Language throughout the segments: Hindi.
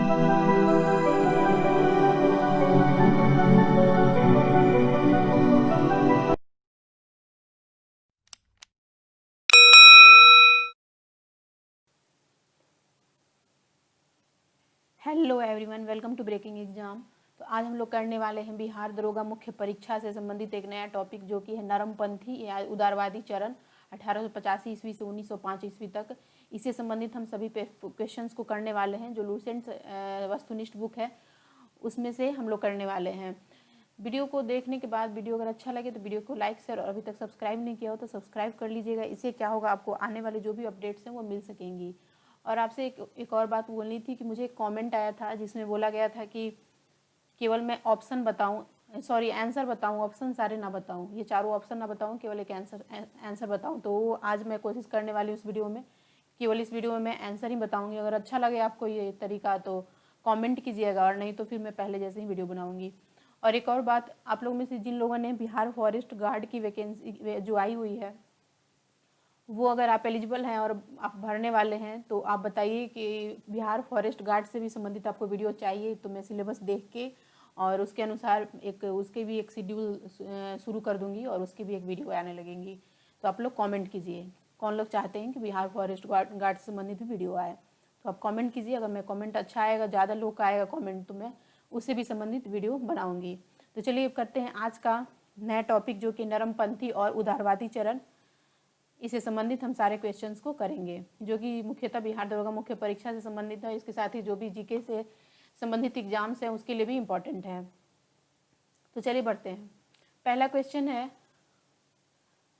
Hello everyone, welcome to breaking exam. तो आज हम लोग करने वाले हैं बिहार दरोगा मुख्य परीक्षा से संबंधित एक नया टॉपिक, जो कि है नरमपंथी या उदारवादी चरण 1885 ईस्वी से 1905 ईस्वी तक। इससे संबंधित हम सभी क्वेश्चंस को करने वाले हैं। जो लूसेंट वस्तुनिष्ठ बुक है उसमें से हम लोग करने वाले हैं। वीडियो को देखने के बाद वीडियो अगर अच्छा लगे तो वीडियो को लाइक शेयर और अभी तक सब्सक्राइब नहीं किया हो तो सब्सक्राइब कर लीजिएगा। इससे क्या होगा, आपको आने वाले जो भी अपडेट्स हैं वो मिल सकेंगी। और आपसे एक और बात बोलनी थी कि मुझे एक कमेंट आया था जिसमें बोला गया था कि केवल मैं ऑप्शन बताऊं, सॉरी आंसर बताऊं, ऑप्शन सारे ना बताऊं, ये चारों ऑप्शन ना बताऊं, केवल एक आंसर बताऊं। तो आज मैं कोशिश करने वाली हूँ इस वीडियो में, केवल इस वीडियो में मैं आंसर ही बताऊंगी। अगर अच्छा लगे आपको ये तरीका तो कमेंट कीजिएगा, और नहीं तो फिर मैं पहले जैसे ही वीडियो बनाऊंगी। और एक और बात, आप लोगों में से जिन लोगों ने बिहार फॉरेस्ट गार्ड की वैकेंसी जो आई हुई है, वो अगर आप एलिजिबल हैं और आप भरने वाले हैं तो आप बताइए कि बिहार फॉरेस्ट गार्ड से भी संबंधित आपको वीडियो चाहिए। तो मैं सिलेबस देख के और उसके अनुसार उसके भी एक शेड्यूल शुरू कर दूंगी और उसकी भी एक वीडियो आने लगेंगी। तो आप लोग कमेंट कीजिए कौन लोग चाहते हैं कि बिहार फॉरेस्ट गार्ड से संबंधित भी वीडियो आए। तो आप कमेंट कीजिए। अगर मैं कमेंट अच्छा आएगा, ज़्यादा लोग का आएगा कमेंट, तो मैं उससे भी संबंधित वीडियो बनाऊंगी। तो चलिए करते हैं आज का नया टॉपिक, जो कि नरमपंथी और उदारवादी चरण। इससे संबंधित हम सारे क्वेश्चंस को करेंगे, जो कि मुख्यतः बिहार दरोगा मुख्य परीक्षा से संबंधित है। इसके साथ ही जो भी जीके से संबंधित एग्जाम्स हैं उसके लिए भी इम्पोर्टेंट है। तो चलिए बढ़ते हैं। पहला क्वेश्चन है,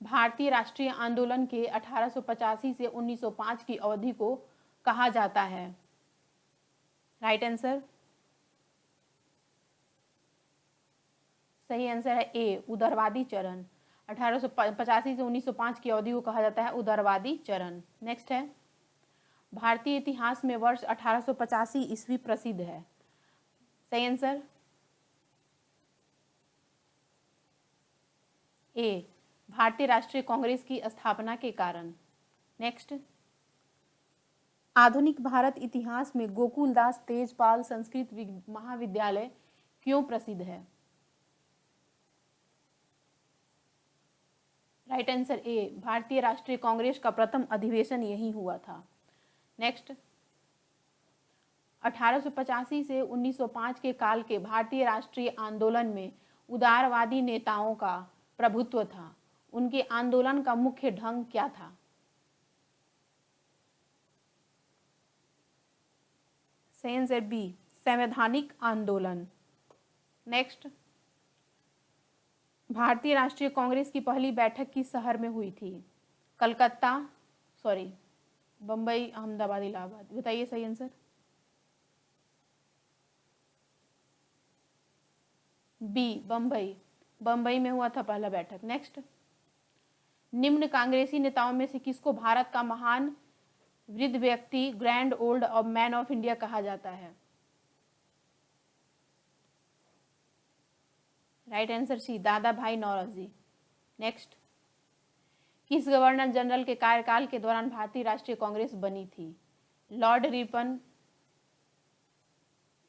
भारतीय राष्ट्रीय आंदोलन के 1885 से 1905 की अवधि को कहा जाता है? राइट आंसर, सही आंसर है ए, उदारवादी चरण। 1885 से 1905 की अवधि को कहा जाता है उदारवादी चरण। नेक्स्ट है, भारतीय इतिहास में वर्ष 1885 ईस्वी प्रसिद्ध है? सही आंसर ए, भारतीय राष्ट्रीय कांग्रेस की स्थापना के कारण। नेक्स्ट, आधुनिक भारत इतिहास में गोकुलदास तेजपाल संस्कृत महाविद्यालय क्यों प्रसिद्ध है? राइट आंसर ए, भारतीय राष्ट्रीय कांग्रेस का प्रथम अधिवेशन यही हुआ था। नेक्स्ट, 1885 से 1905 के काल के भारतीय राष्ट्रीय आंदोलन में उदारवादी नेताओं का प्रभुत्व था। उनके आंदोलन का मुख्य ढंग क्या था? सही आंसर बी, संवैधानिक आंदोलन। नेक्स्ट, भारतीय राष्ट्रीय कांग्रेस की पहली बैठक किस शहर में हुई थी? कलकत्ता, सॉरी बम्बई, अहमदाबाद, इलाहाबाद। बताइए सही आंसर। बी, बम्बई। बम्बई में हुआ था पहला बैठक। नेक्स्ट, निम्न कांग्रेसी नेताओं में से किसको भारत का महान वृद्ध व्यक्ति, ग्रैंड ओल्ड और मैन ऑफ इंडिया कहा जाता है? Right answer C, Dadabhai Naoroji. Next, किस गवर्नर जनरल के कार्यकाल के दौरान भारतीय राष्ट्रीय कांग्रेस बनी थी? Lord Ripon,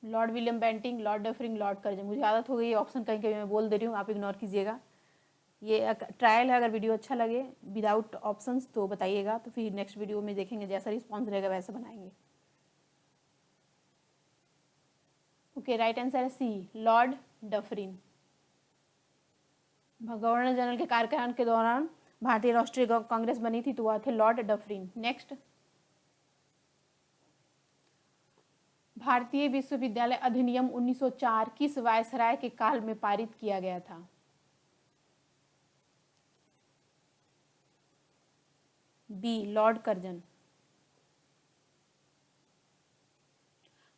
lord William Bentinck, lord Dufferin, lord Curzon. मुझे आदत हो गई है ऑप्शन कहीं कहीं मैं बोल दे रही हूँ, आप इग्नोर कीजिएगा। ये ट्रायल है, अगर वीडियो अच्छा लगे विदाउट ऑप्शंस तो बताइएगा, तो फिर नेक्स्ट वीडियो में देखेंगे, जैसा रिस्पॉन्स रहेगा वैसे बनाएंगे। ओके, राइट आंसर है सी, लॉर्ड डफरिन। गवर्नर जनरल के कार्यकाल के दौरान भारतीय राष्ट्रीय कांग्रेस बनी थी तो वह थे लॉर्ड डफरिन। नेक्स्ट, भारतीय विश्वविद्यालय अधिनियम 1904 किस वायसराय के काल में पारित किया गया था? B, Lord Curzon.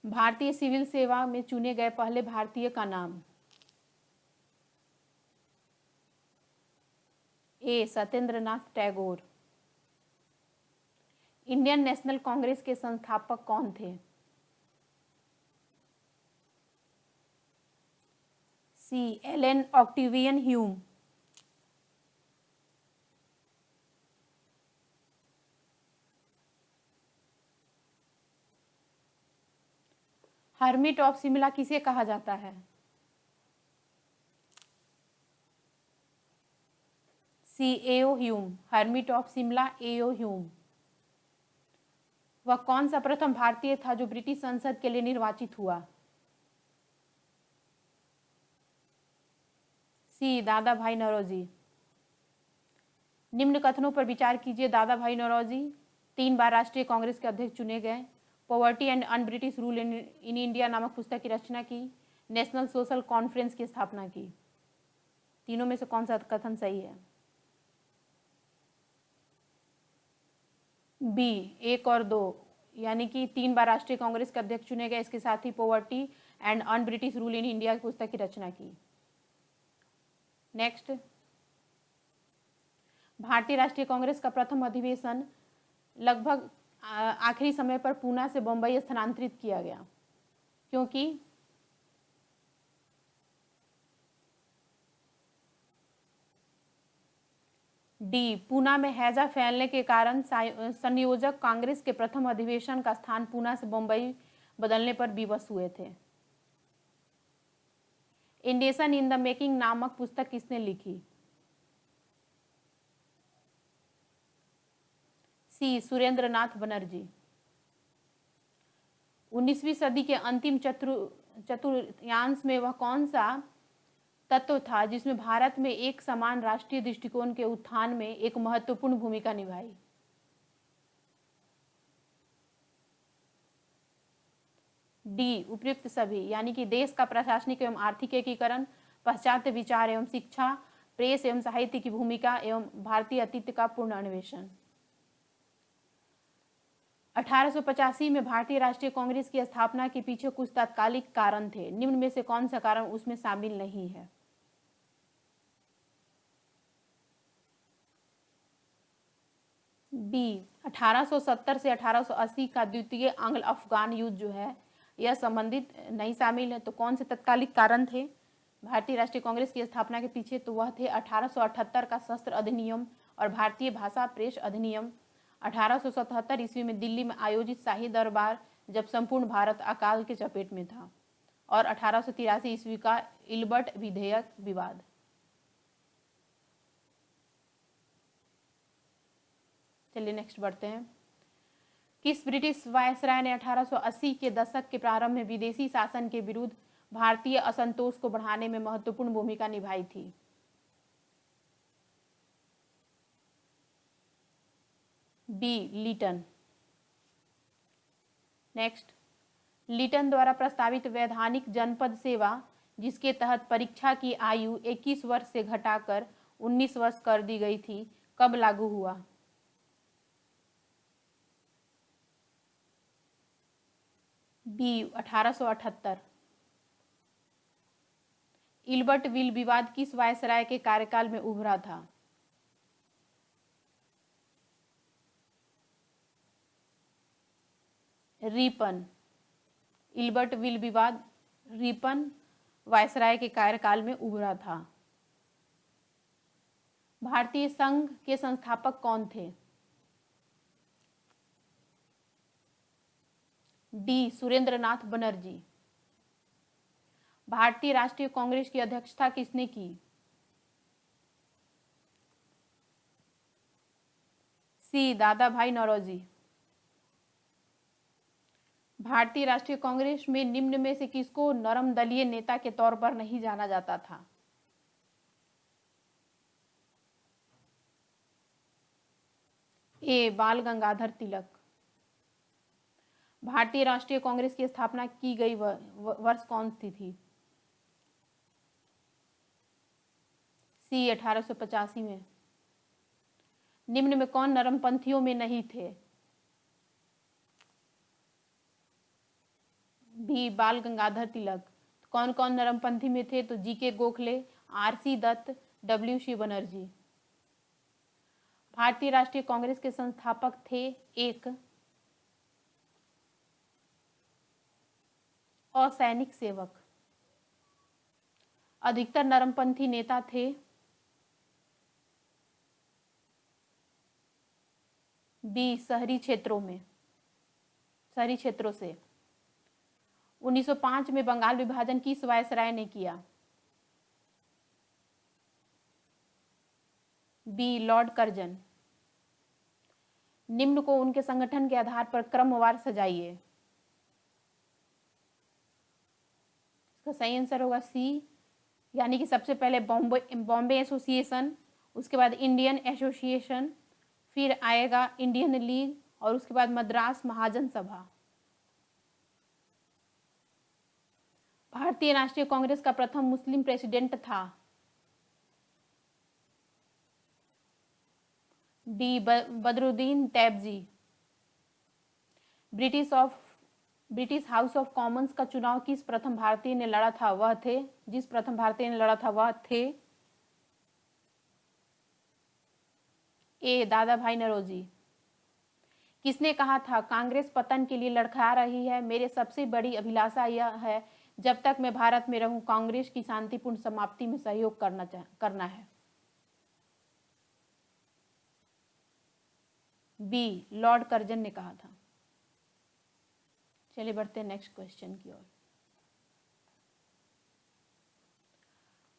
भारतीय सिविल सेवा में चुने गए पहले भारतीय का नाम? A, Satyendranath Tagore. Indian National Congress के संस्थापक कौन थे? C, Allan Octavian Hume. Hermit of Shimla किसे कहा जाता है? C A O Hume. Hermit of Shimla A O Hume. वह कौन सा प्रथम भारतीय था जो ब्रिटिश संसद के लिए निर्वाचित हुआ? सी दादा भाई नौरोजी। निम्न कथनों पर विचार कीजिए। दादा भाई नौरोजी 3 बार राष्ट्रीय कांग्रेस के अध्यक्ष चुने गए, poverty and un British rule in India नामक पुस्तक की रचना की, नेशनल सोशल कॉन्फ्रेंस की स्थापना की। तीनों में से कौन सा कथन सही है? बी 1 और 2, यानी कि 3 बार राष्ट्रीय कांग्रेस के अध्यक्ष चुने गए, इसके साथ ही poverty and un British rule in India की पुस्तक की रचना की। नेक्स्ट, भारतीय राष्ट्रीय कांग्रेस का प्रथम अधिवेशन लगभग आखिरी समय पर पूना से बंबई स्थानांतरित किया गया, क्योंकि डी पूना में हैजा फैलने के कारण संयोजक कांग्रेस के प्रथम अधिवेशन का स्थान पूना से बंबई बदलने पर विवश हुए थे। इंडियन इन द मेकिंग नामक पुस्तक किसने लिखी? सी सुरेंद्रनाथ बनर्जी। 19वीं सदी के अंतिम चतुर्थांश में वह कौन सा तत्व था जिसमें भारत में एक समान राष्ट्रीय दृष्टिकोण के उत्थान में एक महत्वपूर्ण भूमिका निभाई? डी उपयुक्त सभी, यानी कि देश का प्रशासनिक एवं आर्थिक एकीकरण, पाश्चात्य विचार एवं शिक्षा, प्रेस एवं साहित्य की भूमिका एवं भारतीय अतीत का पूर्ण अन्वेषण। 1885 में भारतीय राष्ट्रीय कांग्रेस की स्थापना के पीछे कुछ तात्कालिक कारण थे। निम्न में से कौन सा कारण उसमें शामिल नहीं है? बी 1870 से 1880 का द्वितीय आंग्ल अफगान युद्ध जो है यह संबंधित नहीं शामिल है। तो कौन से तत्कालिक कारण थे भारतीय राष्ट्रीय कांग्रेस की स्थापना के पीछे? तो वह थे 1878 का शस्त्र अधिनियम और भारतीय भाषा प्रेस अधिनियम, 1877 ईस्वी में दिल्ली में आयोजित शाही दरबार जब संपूर्ण भारत अकाल के चपेट में था, और 1883 ईस्वी का इल्बर्ट विधेयक विवाद। चलिए नेक्स्ट बढ़ते हैं। किस ब्रिटिश वायसराय ने 1880 के दशक के प्रारंभ में विदेशी शासन के विरुद्ध भारतीय असंतोष को बढ़ाने में महत्वपूर्ण भूमिका निभाई थी? B Lytton. नेक्स्ट, लीटन द्वारा प्रस्तावित वैधानिक जनपद सेवा, जिसके तहत परीक्षा की आयु 21 वर्ष से घटाकर 19 वर्ष कर दी गई थी, कब लागू हुआ? बी 1878। इल्बर्ट विल विवाद किस वायसराय के कार्यकाल में उभरा था? रिपन। इल्बर्ट विल विवाद रिपन वायसराय के कार्यकाल में उभरा था। भारतीय संघ के संस्थापक कौन थे? डी सुरेंद्रनाथ बनर्जी। भारतीय राष्ट्रीय कांग्रेस की अध्यक्षता किसने की? सी दादा भाई नौरोजी। भारतीय राष्ट्रीय कांग्रेस में निम्न में से किसको नरम दलीय नेता के तौर पर नहीं जाना जाता था? ए बाल गंगाधर तिलक। भारतीय राष्ट्रीय कांग्रेस की स्थापना की गई वर्ष कौन सी थी? सी 1885 में। निम्न में कौन नरमपंथियों में नहीं थे? भी बाल गंगाधर तिलक। कौन कौन नरमपंथी में थे? तो जीके गोखले, आरसी दत्त, डब्ल्यू.सी. बनर्जी। भारतीय राष्ट्रीय कांग्रेस के संस्थापक थे एक असैनिक सेवक। अधिकतर नरमपंथी नेता थे बी शहरी क्षेत्रों से। 1905 में बंगाल विभाजन किस वायसराय ने किया? B Lord Curzon. निम्न को उनके संगठन के आधार पर क्रमवार सजाइए। इसका सही आंसर होगा सी, यानी कि सबसे पहले बॉम्बे एसोसिएशन, उसके बाद इंडियन एसोसिएशन, फिर आएगा इंडियन लीग और उसके बाद मद्रास महाजन सभा। भारतीय राष्ट्रीय कांग्रेस का प्रथम मुस्लिम प्रेसिडेंट था? D Badruddin Tyabji. British house of Commons का चुनाव किस प्रथम भारतीय ने लड़ा था? वह थे, जिस प्रथम भारतीय ने लड़ा था वह थे ए दादा भाई नौरोजी। किसने कहा था कांग्रेस पतन के लिए लड़खड़ा रही है, मेरे सबसे बड़ी अभिलाषा यह है जब तक मैं भारत में रहूं कांग्रेस की शांतिपूर्ण समाप्ति में सहयोग करना है? बी लॉर्ड कर्जन ने कहा था। चलिए बढ़ते हैं नेक्स्ट क्वेश्चन की ओर।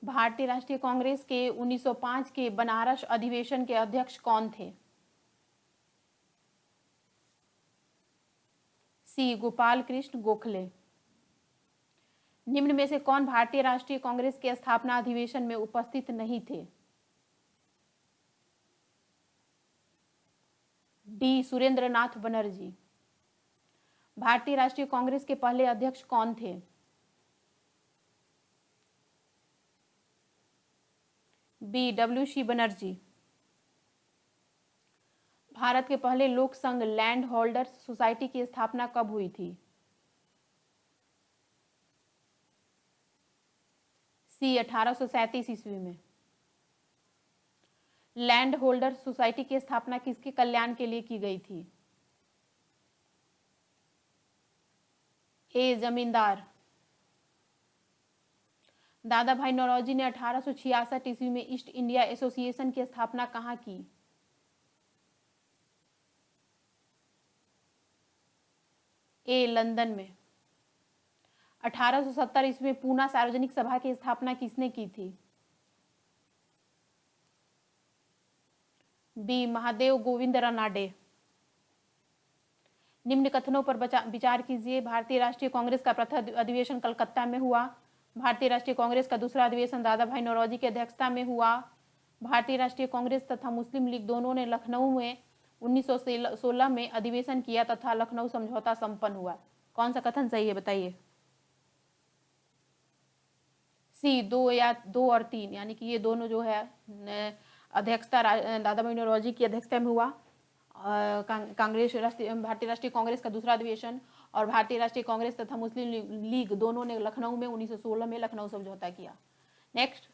भारतीय राष्ट्रीय कांग्रेस के 1905 के बनारस अधिवेशन के अध्यक्ष कौन थे? सी गोपाल कृष्ण गोखले। निम्न में से कौन भारतीय राष्ट्रीय कांग्रेस के स्थापना अधिवेशन में उपस्थित नहीं थे? डी सुरेंद्र नाथ बनर्जी। भारतीय राष्ट्रीय कांग्रेस के पहले अध्यक्ष कौन थे? बी डब्ल्यू.सी. बनर्जी। भारत के पहले लोक संघ लैंड होल्डर्स सोसाइटी की स्थापना कब हुई थी? सी 1837 ईस्वी में। लैंड होल्डर सोसाइटी की स्थापना किसके कल्याण के लिए की गई थी? ए जमींदार। दादा भाई नौरोजी ने 1866 ईस्वी में ईस्ट इंडिया एसोसिएशन की स्थापना कहाँ की? ए लंदन में। 1870 ईस्वी में पूना सार्वजनिक सभा की स्थापना किसने की थी? बी महादेव गोविंद रानाडे। निम्न कथनों पर विचार कीजिए। भारतीय राष्ट्रीय कांग्रेस का प्रथम अधिवेशन कलकत्ता में हुआ। भारतीय राष्ट्रीय कांग्रेस का दूसरा अधिवेशन दादा भाई नौरोजी की अध्यक्षता में हुआ। भारतीय राष्ट्रीय कांग्रेस तथा मुस्लिम लीग दोनों ने लखनऊ में 1916 में अधिवेशन किया तथा लखनऊ समझौता संपन्न हुआ। कौन सा कथन सही है बताइए? सी 2 या 2 और 3, यानी कि ये दोनों जो है अध्यक्षता दादा भाई नौरोजी की अध्यक्षता में हुआ। भारतीय राष्ट्रीय कांग्रेस का दूसरा अधिवेशन और भारतीय राष्ट्रीय कांग्रेस तथा मुस्लिम लीग दोनों ने लखनऊ में 1916 में लखनऊ समझौता किया। नेक्स्ट,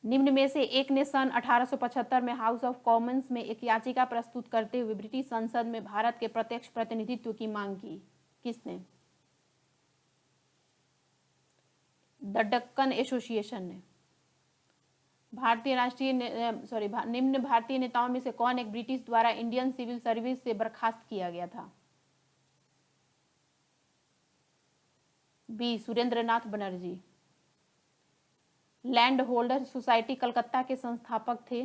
निम्न में से एक ने सन 1875 में हाउस ऑफ कॉमन्स में एक याचिका प्रस्तुत करते हुए ब्रिटिश संसद में भारत के प्रत्यक्ष प्रतिनिधित्व की मांग की। किसने? द डक्कन एसोसिएशन ने। निम्न भारतीय नेताओं में से कौन एक ब्रिटिश द्वारा इंडियन सिविल सर्विस से बर्खास्त किया गया था? B Surendranath Banerjee. Land holder society Calcutta के संस्थापक थे?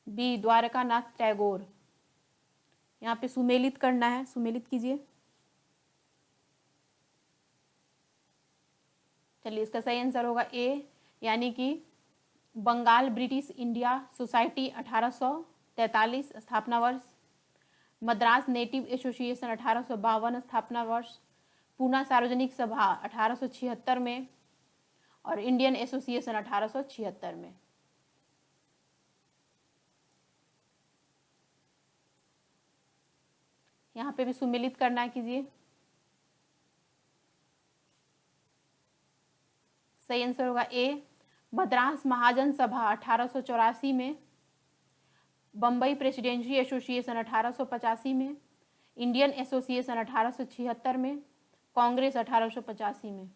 B Dwarkanath Tagore. यहाँ पे सुमेलित करना है, सुमेलित कीजिए। चलिए, इसका सही आंसर होगा ए, यानी कि बंगाल ब्रिटिश इंडिया सोसाइटी 1843 स्थापना वर्ष, मद्रास नेटिव एसोसिएशन 1852 स्थापना वर्ष, पूना सार्वजनिक सभा 1876 में और इंडियन एसोसिएशन 1876 में। यहाँ पे भी सुमेलित करना कीजिए। सही आंसर होगा ए, मद्रास महाजन सभा 1884 में, बम्बई प्रेसिडेंसी एसोसिएशन 1885 में, इंडियन एसोसिएशन 1876 में, कांग्रेस 1885 में।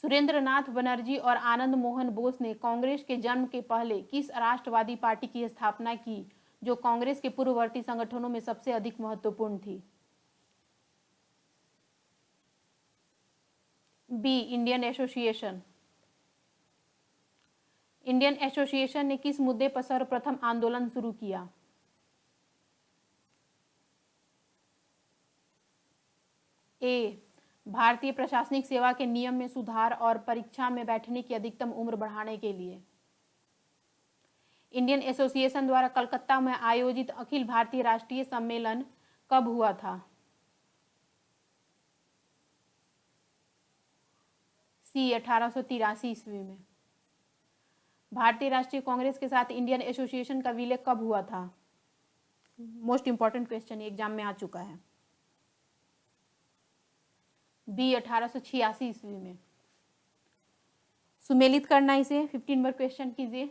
सुरेंद्र नाथ बनर्जी और आनंद मोहन बोस ने कांग्रेस के जन्म के पहले किस राष्ट्रवादी पार्टी की स्थापना की जो कांग्रेस के पूर्ववर्ती संगठनों में सबसे अधिक महत्वपूर्ण थी? B, Indian Association. Indian Association ने किस मुद्दे पर सर्वप्रथम आंदोलन शुरू किया? ए, भारतीय प्रशासनिक सेवा के नियम में सुधार और परीक्षा में बैठने की अधिकतम उम्र बढ़ाने के लिए। इंडियन एसोसिएशन द्वारा कलकत्ता में आयोजित अखिल भारतीय राष्ट्रीय सम्मेलन कब हुआ था? सी, 1883 ईस्वी में। भारतीय राष्ट्रीय कांग्रेस के साथ इंडियन एसोसिएशन का विलय कब हुआ था? मोस्ट इंपॉर्टेंट क्वेश्चन एग्जाम में आ चुका है। बी, 1886 ईस्वी में। सुमेलित करना इसे, 15 नंबर क्वेश्चन कीजिए।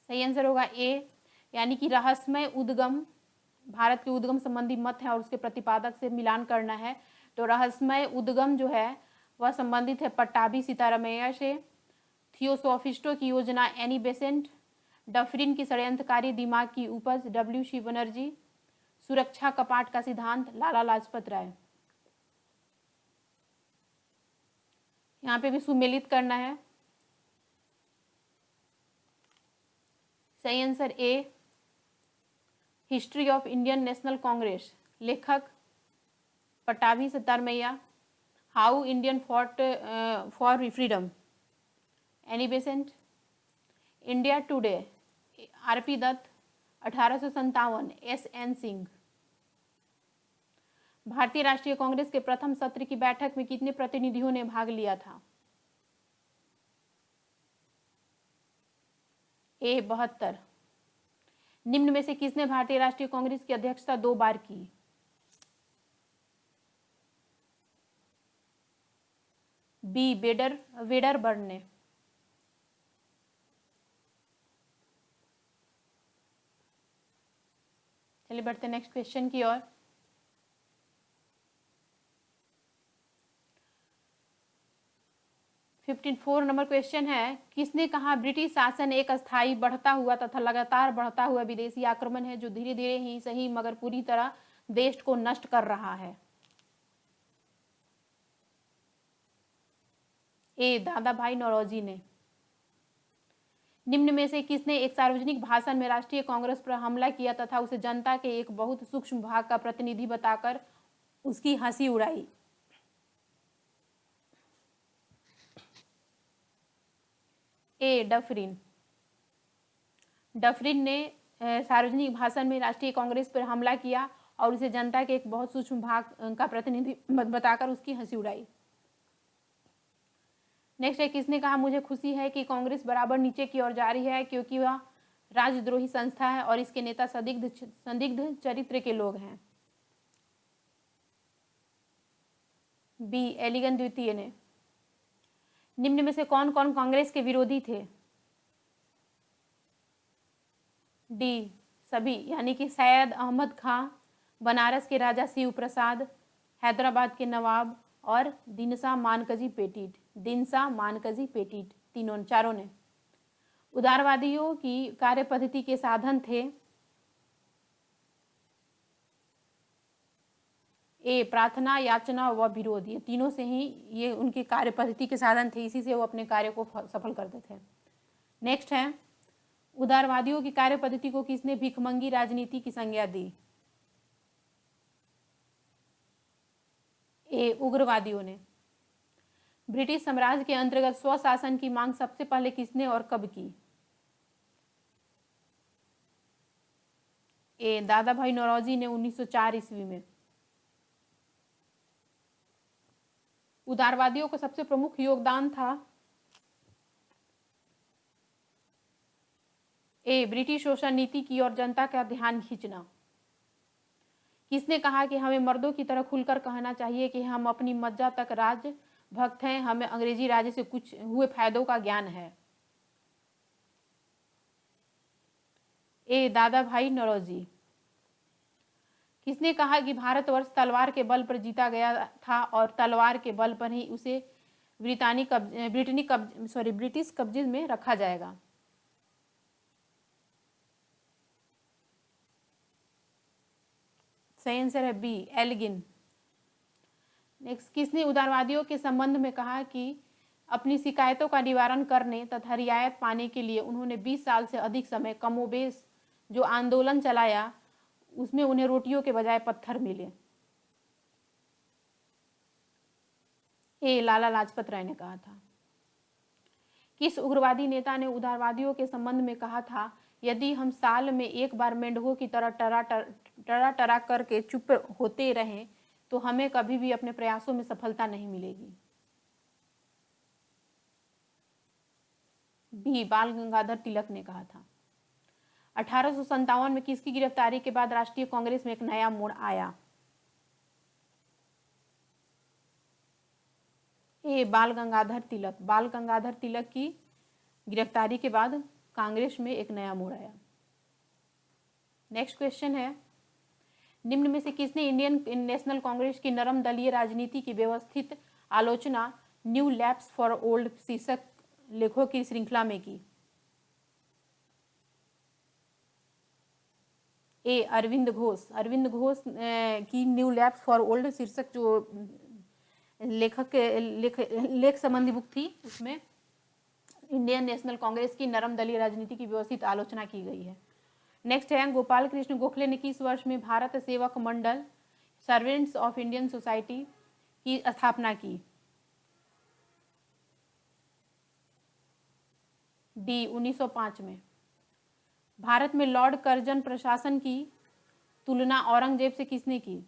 सही आंसर होगा ए, यानी कि रहस्यमय उद्गम, भारत के उद्गम संबंधी मत है और उसके प्रतिपादक से मिलान करना है। तो रहस्यमय उद्गम जो है वह संबंधित है पट्टाभी सीतारामैया से, थियोसॉफिस्टों की योजना एनी बेसेंट, डफरिन की षड्यंत्रकारी दिमाग की उपज W.C. बनर्जी, सुरक्षा कपाट का सिद्धांत लाला लाजपत राय। यहाँ पे भी सुमेलित करना है। सही answer A, history of Indian National Congress, लेखक Pattabhi Sitaramayya, how Indian fought for freedom Annie Besant, India today R.P. Dutt, 1857 S.N. Singh. भारतीय राष्ट्रीय कांग्रेस के प्रथम सत्र की बैठक में कितने प्रतिनिधियों ने भाग लिया था? ए, 72। निम्न में से किसने भारतीय राष्ट्रीय कांग्रेस की अध्यक्षता 2 बार की? बी, वेडरबर्न ने। चलिए बढ़ते नेक्स्ट क्वेश्चन की ओर। फिफ्टीन 4 नंबर क्वेश्चन है, किसने कहा ब्रिटिश शासन एक अस्थायी बढ़ता हुआ तथा लगातार बढ़ता हुआ विदेशी आक्रमण है जो धीरे धीरे ही सही मगर पूरी तरह देश को नष्ट कर रहा है? ए, दादा भाई नौरोजी ने। निम्न में से किसने एक सार्वजनिक भाषण में राष्ट्रीय कांग्रेस पर हमला किया तथा उसे जनता के एक बहुत सूक्ष्म भाग का प्रतिनिधि बताकर उसकी हंसी उड़ाई? ए, डफरिन। डफरिन ने सार्वजनिक भाषण में राष्ट्रीय कांग्रेस पर हमला किया और उसे जनता के एक बहुत सूक्ष्म भाग का प्रतिनिधि बताकर उसकी हंसी उड़ाई। नेक्स्ट है, किसने कहा मुझे खुशी है कि कांग्रेस बराबर नीचे की ओर जा रही है क्योंकि वह राजद्रोही संस्था है और इसके नेता संदिग्ध चरित्र के लोग हैं? बी, एलिगन द्वितीय ने। निम्न में से कौन कौन कांग्रेस के विरोधी थे? डी, सभी, यानी कि सैयद अहमद खां, बनारस के राजा शिव प्रसाद, हैदराबाद के नवाब और दिनसा मानकजी पेटिट, चारों ने। उदारवादियों की कार्यपद्धति के साधन थे? ए, प्रार्थना, याचना व विरोध, ये तीनों से ही ये उनकी कार्यपद्धति के साधन थे, इसी से वो अपने कार्य को सफल करते थे। नेक्स्ट है, उदारवादियों की कार्यपद्धति को किसने भिखमंगी राजनीति की संज्ञा दी? ए, उग्रवादियों ने। ब्रिटिश साम्राज्य के अंतर्गत स्वशासन की मांग सबसे पहले किसने और कब की? ए, दादा भाई नौरोजी ने 1904 ईस्वी में। उदारवादियों का सबसे प्रमुख योगदान था? ए, ब्रिटिश शोषण नीति की ओर जनता का ध्यान खींचना। किसने कहा कि हमें मर्दों की तरह खुलकर कहना चाहिए कि हम अपनी मज्जा तक राजभक्त हैं, हमें अंग्रेजी राज्य से कुछ हुए फायदों का ज्ञान है? ए, दादा भाई नौरोजी। किसने कहा कि भारतवर्ष तलवार के बल पर जीता गया था और तलवार के बल पर ही उसे ब्रिटिश कब्जे में रखा जाएगा? सही आंसर है बी, एल्गिन। नेक्स्ट, किसने उदारवादियों के संबंध में कहा कि अपनी शिकायतों का निवारण करने तथा रियायत पाने के लिए उन्होंने 20 साल से अधिक समय कमोबेश जो आंदोलन चलाया उसमें उन्हें रोटियों के बजाय पत्थर मिले? ए, लाला लाजपत राय ने कहा था। किस उग्रवादी नेता ने उदारवादियों के संबंध में कहा था, यदि हम साल में एक बार मेंढकों की तरह टरा टरा करके चुप होते रहें तो हमें कभी भी अपने प्रयासों में सफलता नहीं मिलेगी? बी, बाल गंगाधर तिलक ने कहा था। 1857 में किसकी गिरफ्तारी के बाद राष्ट्रीय कांग्रेस में एक नया मोड़ आया? ए, बाल गंगाधर तिलक। बाल गंगाधर तिलक की गिरफ्तारी के बाद कांग्रेस में एक नया मोड़ आया। नेक्स्ट क्वेश्चन है, निम्न में से किसने इंडियन नेशनल कांग्रेस की नरम दलीय राजनीति की व्यवस्थित आलोचना न्यू लैप्स फॉर ओल्ड शीर्षक लेखों की श्रृंखला में की? ए, अरविंद घोष। अरविंद घोष की न्यू लैप्स फॉर ओल्ड शीर्षक जो लेख संबंधी बुक थी उसमें इंडियन नेशनल कांग्रेस की नरम दलीय राजनीति की व्यवस्थित आलोचना की गई है। नेक्स्ट है, गोपाल कृष्ण गोखले ने किस वर्ष में भारत सेवक मंडल सर्वेंट्स ऑफ इंडियन सोसाइटी की स्थापना की? डी, 1905 में। भारत में लॉर्ड कर्जन प्रशासन की तुलना औरंगजेब से किसने की?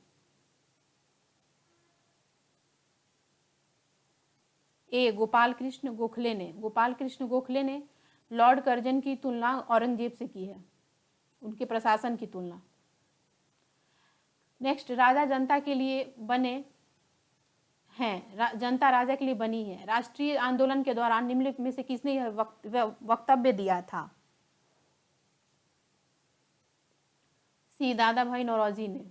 ए, गोपाल कृष्ण गोखले ने। गोपाल कृष्ण गोखले ने लॉर्ड कर्जन की तुलना औरंगजेब से की है, उनके प्रशासन की तुलना। नेक्स्ट, राजा जनता के लिए बने हैं, जनता राजा के लिए बनी है। राष्ट्रीय आंदोलन के दौरान निम्नलिखित में से किसने यह वक्तव्य दिया था? सी, दादा भाई नौरोजी ने।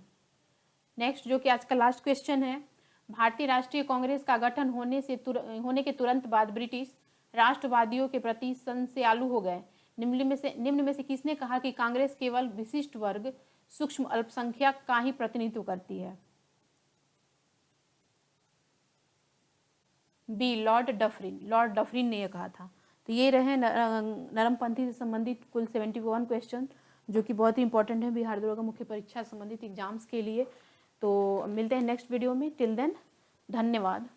नेक्स्ट, जो कि आज का लास्ट क्वेश्चन है, भारतीय राष्ट्रीय कांग्रेस का गठन होने के तुरंत बाद ब्रिटिश राष्ट्रवादियों के प्रति संशयालु हो गए। निम्न में से किसने कहा कि कांग्रेस केवल विशिष्ट वर्ग सूक्ष्म अल्पसंख्यक का ही प्रतिनिधित्व करती है? B, Lord Dufferin. Lord Dufferin ने यह कहा था। तो ये रहे नरमपंथी से संबंधित कुल 71 क्वेश्चन जो कि बहुत ही इंपॉर्टेंट है बिहार दरोगा मुख्य परीक्षा संबंधित एग्जाम्स के लिए। तो मिलते हैं नेक्स्ट वीडियो में। टिल देन, धन्यवाद।